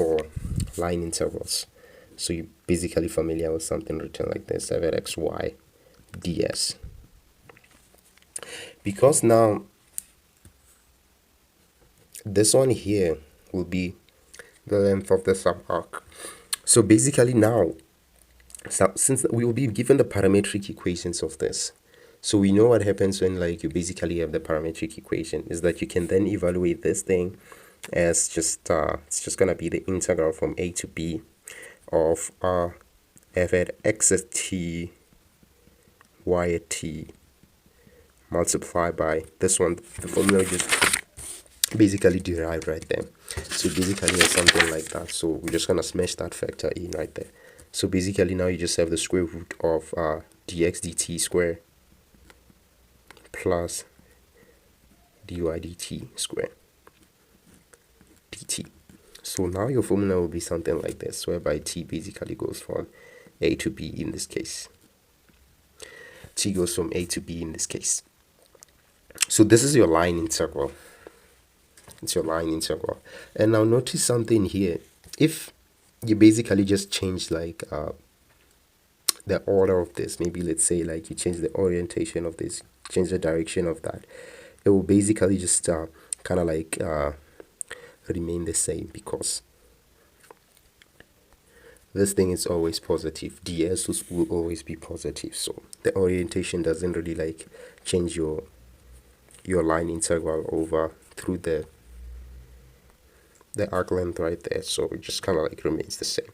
for line integrals. So you're basically familiar with something written like this, f at x, y, ds. Because now this one here will be the length of the subarc. So basically now, since we will be given the parametric equations of this, so we know what happens when like you basically have the parametric equation is that you can then evaluate this thing as just it's just gonna be the integral from a to b of f at x at t, y at t, multiplied by this one, the formula just basically derived right there. So basically has something like that. So we're just gonna smash that factor in right there. So basically now you just have the square root of dx dt square plus dy dt square dt. So now your formula will be something like this, whereby t basically goes from a to b in this case. T goes from a to b in this case. So this is your line integral. It's your line integral. And now notice something here. If you basically just change like the order of this, maybe let's say like you change the orientation of this, change the direction of that, it will basically just kind of like remain the same, because this thing is always positive. ds will always be positive, so the orientation doesn't really like change your line integral over through the arc length right there, so it just kind of like remains the same.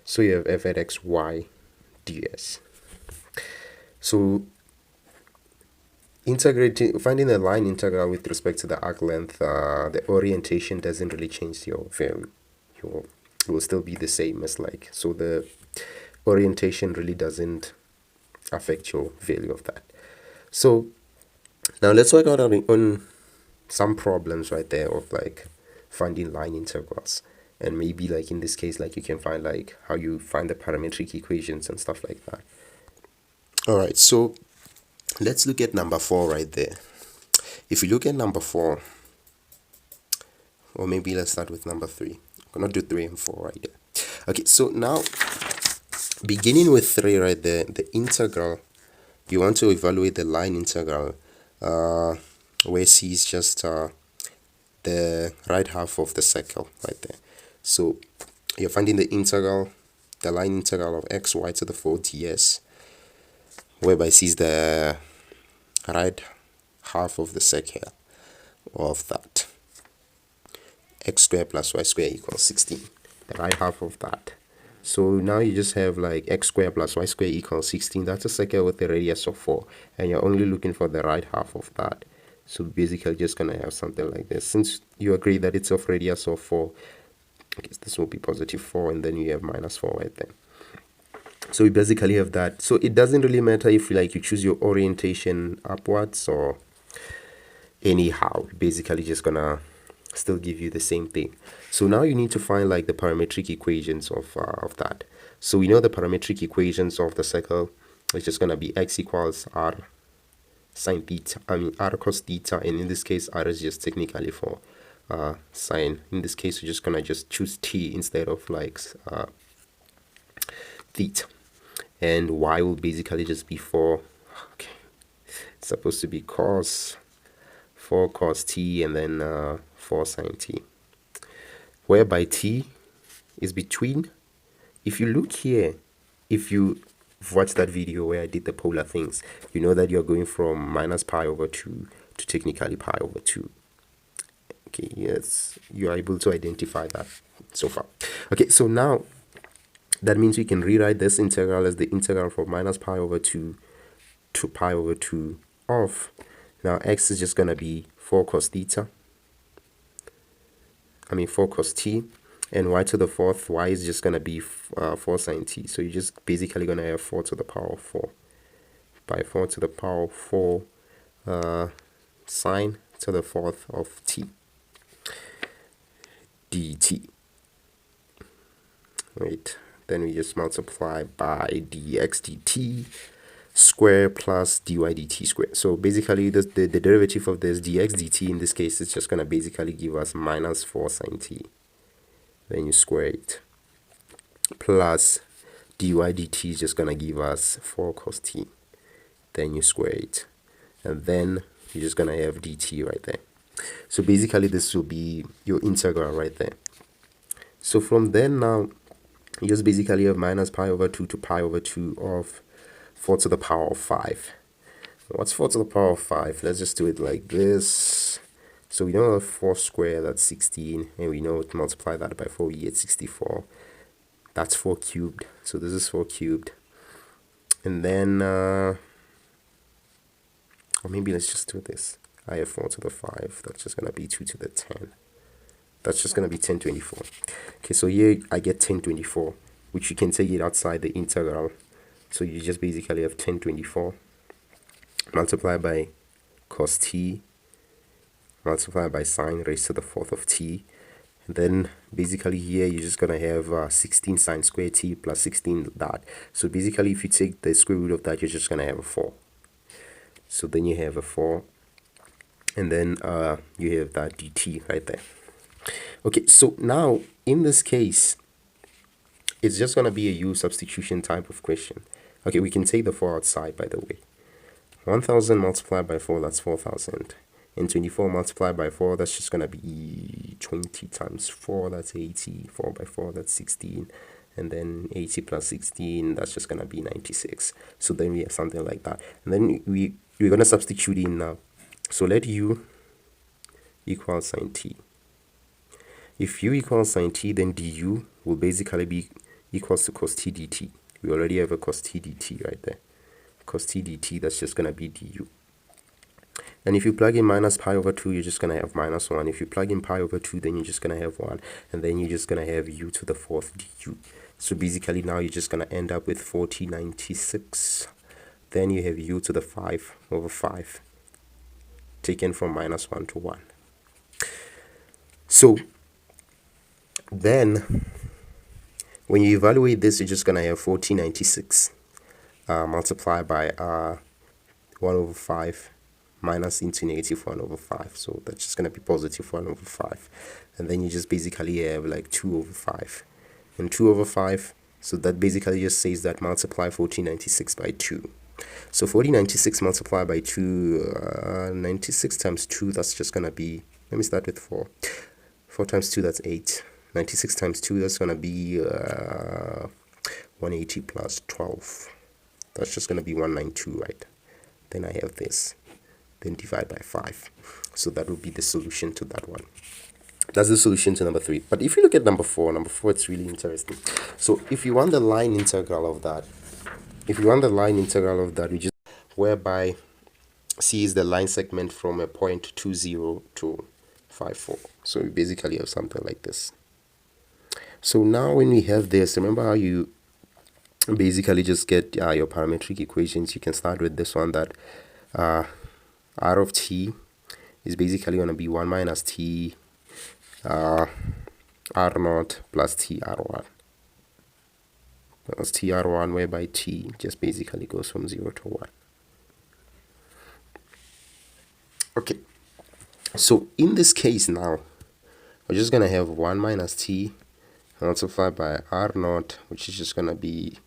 So you have f at x, y, ds. So finding the line integral with respect to the arc length, the orientation doesn't really change your value. It will still be the same as like, so the orientation really doesn't affect your value of that. So now let's work out on some problems right there of like finding line integrals, and maybe like in this case like you can find like how you find the parametric equations and stuff like that. All right, so let's look at number 4 right there. If you look at number 4, or maybe let's start with number 3. I'm gonna do 3 and 4 right there. Okay, so now beginning with 3 right there, the integral, you want to evaluate the line integral where c is just the right half of the circle right there. So you're finding the integral, the line integral of x y to the 4 ds, whereby c is the right half of the circle of that. X squared plus y squared equals 16, the right half of that. So now you just have like x squared plus y squared equals 16. That's a circle with a radius of 4, and you're only looking for the right half of that. So basically just gonna have something like this. Since you agree that it's of radius of 4, I guess this will be positive 4, and then you have minus 4 right there. So we basically have that. So it doesn't really matter if like you choose your orientation upwards or anyhow, basically just gonna still give you the same thing. So now you need to find like the parametric equations of that. So we know the parametric equations of the circle is just gonna be x equals r sine theta, r cos theta, and in this case r is just technically for sine. In this case we're just gonna just choose t instead of like theta, and y will basically just be 4, okay, it's supposed to be cos 4 cos t, and then 4 sine t, whereby t is between, if you look here, if you watch that video where I did the polar things, you know that you're going from minus pi over 2 to technically pi over 2. Okay, yes, you are able to identify that so far. Okay, so now that means we can rewrite this integral as the integral from minus pi over 2 to pi over 2 of, now x is just going to be 4 cos theta, 4 cos t, and y to the 4th, y is just going to be 4 sine t. So you're just basically going to have 4 to the power of 4 by 4 to the power of 4 sine to the 4th of t dt. Right, then we just multiply by dx dt square plus dy dt square. So basically the derivative of this dx dt in this case is just going to basically give us minus 4 sine t then you square it, plus dy dt is just gonna give us 4 cos t, then you square it, and then you're just gonna have dt right there. So basically this will be your integral right there. So from then now you just basically have minus pi over 2 to pi over 2 of 4 to the power of 5. What's 4 to the power of 5? Let's just do it like this. So we know 4 squared, that's 16, and we know to multiply that by 4, we get 64. That's 4 cubed, so this is 4 cubed. And then, or maybe let's just do this. I have 4 to the 5, that's just going to be 2 to the 10. That's just going to be 1024. Okay, so here I get 1024, which you can take it outside the integral. So you just basically have 1024 multiplied by cos t multiplied by sine raised to the 4th of t. And then basically here you're just going to have 16 sine squared t plus 16 that. So basically if you take the square root of that, you're just going to have a 4. So then you have a 4. And then you have that dt right there. Okay, so now in this case, it's just going to be a u substitution type of question. Okay, we can take the 4 outside, by the way. 1000 multiplied by 4, that's 4000. And 24 multiplied by 4, that's just going to be 20 times 4, that's 80. 4 by 4, that's 16. And then 80 plus 16, that's just going to be 96. So then we have something like that. And then we're going to substitute in now. So let u equal sine t. If u equals sine t, then du will basically be equals to cos t dt. We already have a cos t dt right there. Cos t dt, that's just going to be du. And if you plug in minus pi over 2, you're just going to have minus 1. If you plug in pi over 2, then you're just going to have 1. And then you're just going to have u to the 4th du. So basically now you're just going to end up with 4096. Then you have u to the 5 over 5, taken from minus 1 to 1. So then when you evaluate this, you're just going to have 4096 multiplied by 1 over 5 minus into negative 1 over 5. So that's just going to be positive 1 over 5. And then you just basically have like 2 over 5. And 2 over 5, so that basically just says that multiply 4096 by 2. So 4096 multiplied by 2, 96 times 2, that's just going to be, let me start with 4. 4 times 2, that's 8. 96 times 2, that's going to be 180 plus 12. That's just going to be 192, right? Then I have this. Then divide by 5. So that will be the solution to that one. That's the solution to number 3. But if you look at number 4, it's really interesting. So if you want the line integral of that, we just, whereby C is the line segment from a point 20 to 54. So we basically have something like this. So now when we have this, remember how you basically just get your parametric equations. You can start with this one, that r of t is basically going to be 1 minus t r naught plus t r1 plus t r1, whereby t just basically goes from 0 to 1. Okay, so in this case now, we're just going to have 1 minus t multiplied by r naught, which is just going to be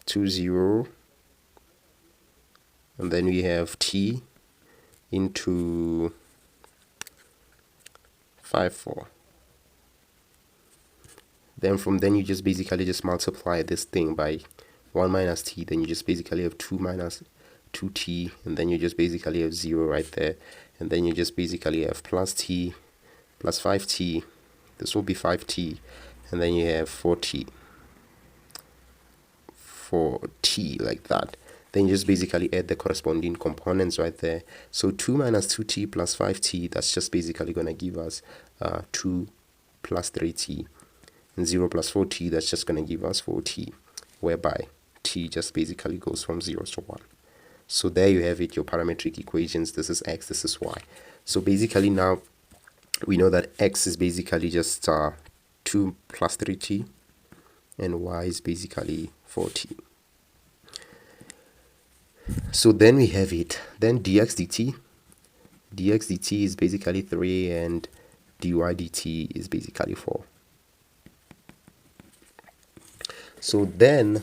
20, and then we have t into 54. Then from then you just basically just multiply this thing by 1 minus t, then you just basically have 2 minus 2t, and then you just basically have 0 right there, and then you just basically have plus t plus 5t, this will be 5t, and then you have 4t like that. Then you just basically add the corresponding components right there. So 2 minus 2t plus 5t, that's just basically going to give us 2 plus 3t, and 0 plus 4t, that's just going to give us 4t, whereby t just basically goes from 0 to 1. So there you have it, your parametric equations. This is x, this is y. So basically now we know that x is basically just 2 plus 3t, and y is basically 4t. So then we have it. Then dx dt dx dt is basically 3 and dy dt is basically 4. So then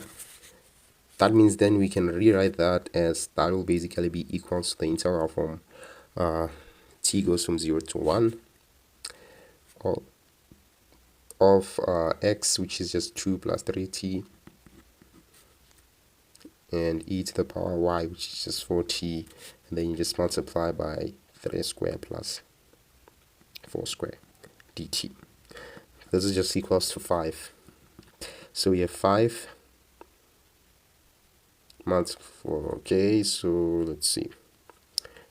that means then we can rewrite that as that will basically be equal to the integral from t goes from 0 to 1 of x, which is just 2 plus 3t, and e to the power y, which is just 4t, and then you just multiply by 3 square plus 4 square dt. This is just equals to 5. So we have 5 multiplied 4. Okay, so let's see.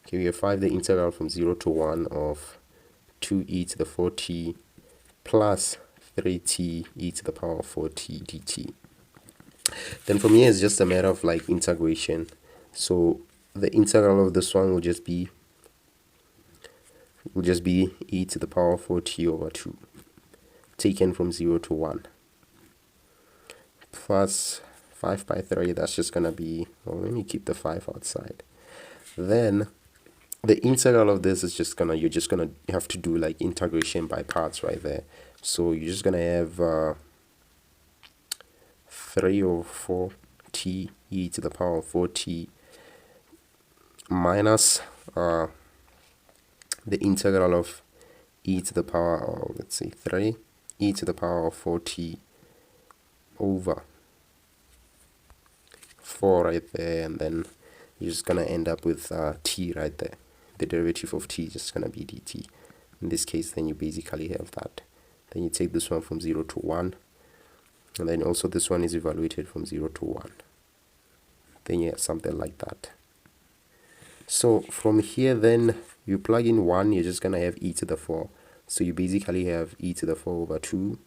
Okay, we have 5, the integral from 0 to 1 of 2e to the 4t plus 3t e to the power of 4t dt. Then from here it's just a matter of like integration. So the integral of this one will just be e to the power of 4t over 2 taken from 0 to 1 plus 5 by 3. That's just gonna be, well, let me keep the 5 outside. Then the integral of this is just gonna, you're just gonna have to do like integration by parts right there. So you're just gonna have 3 over 4 t e to the power of 4t minus the integral of e to the power of, let's say, 3 e to the power of 4t over 4 right there, and then you're just gonna end up with t right there. The derivative of t is just gonna be dt. In this case, then you basically have that. Then you take this one from 0 to 1, and then also this one is evaluated from 0 to 1. Then you have something like that. So from here, then you plug in 1, you're just gonna have e to the 4. So you basically have e to the 4 over 2.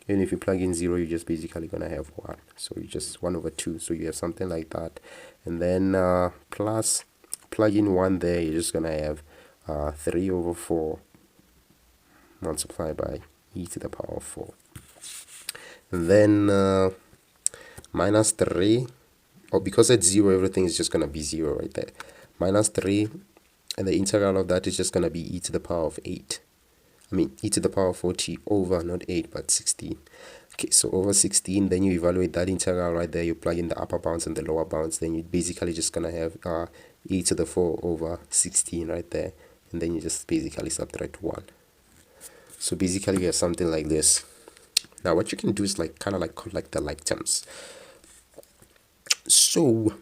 And if you plug in 0, you're just basically gonna have 1. So you just 1 over 2. So you have something like that. And then plus plug in 1 there, you're just gonna have 3 over 4 multiplied by e to the power of 4. And then minus 3, because it's 0, everything is just gonna be 0 right there. Minus 3, and the integral of that is just gonna be e to the power of 8. I mean e to the power of 4t over, not 8 but 16. Okay, so over 16, then you evaluate that integral right there, you plug in the upper bounds and the lower bounds, then you're basically just gonna have e to the 4 over 16 right there, and then you just basically subtract 1. So basically you have something like this. Now what you can do is like kind of like collect the like terms. So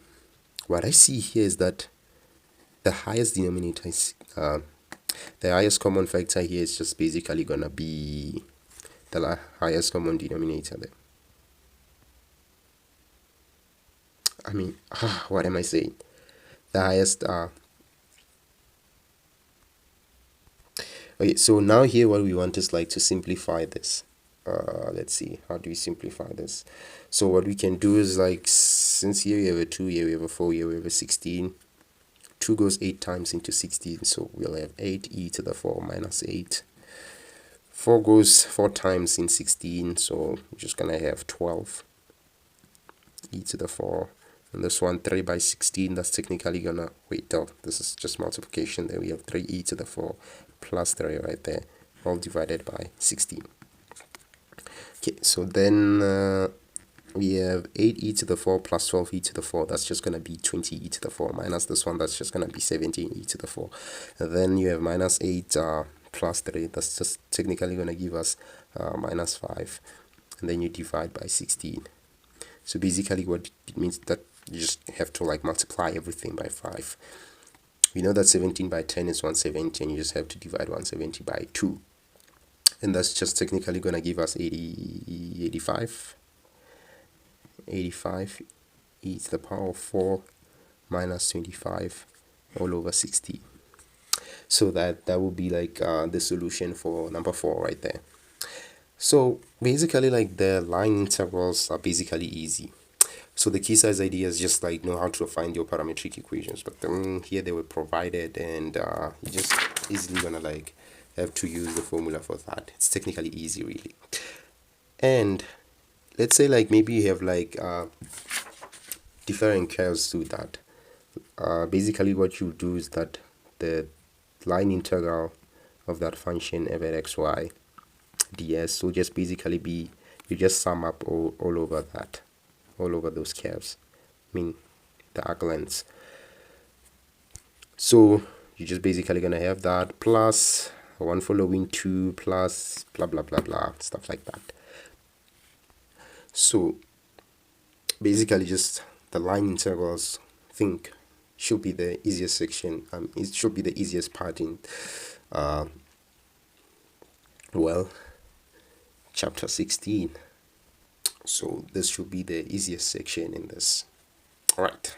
what I see here is that the highest denominator is the highest common factor here is just basically gonna be the highest common denominator there. I mean, what am I saying? The highest okay, so now here what we want is like to simplify this. Let's see, how do we simplify this? So what we can do is like, since here we have a 2, here we have a 4, here we have a 16, 2 goes 8 times into 16, so we'll have 8 e to the 4 minus 8. 4 goes 4 times in 16, so we're just gonna have 12 e to the 4. And this one, 3 by 16, that's technically gonna, wait, no, this is just multiplication. There we have 3 e to the 4 plus 3 right there, all divided by 16. Okay, so then we have 8 e to the 4 plus 12 e to the 4. That's just going to be 20 e to the 4 minus this one. That's just going to be 17 e to the 4. And then you have minus 8 plus 3. That's just technically going to give us minus 5. And then you divide by 16. So basically what it means that you just have to like multiply everything by 5. We know that 17 by 10 is 170, and you just have to divide 170 by 2. And that's just technically going to give us 85 e to the power of 4 minus 25 all over 60. So that will be like the solution for number 4 right there. So basically like the line integrals are basically easy. So the key size idea is just like know how to find your parametric equations, but here they were provided, and you just easily gonna like have to use the formula for that. It's technically easy really. And let's say like maybe you have like different curves to that. Basically what you do is that the line integral of that function f at xy ds will just basically be, you just sum up all over that, all over those curves, I mean the arc lengths. So you're just basically gonna have that plus 1 following 2 plus blah blah blah blah, stuff like that. So basically just the line integrals, I think, should be the easiest section. It should be the easiest part in well, chapter 16. So this should be the easiest section in this. All right.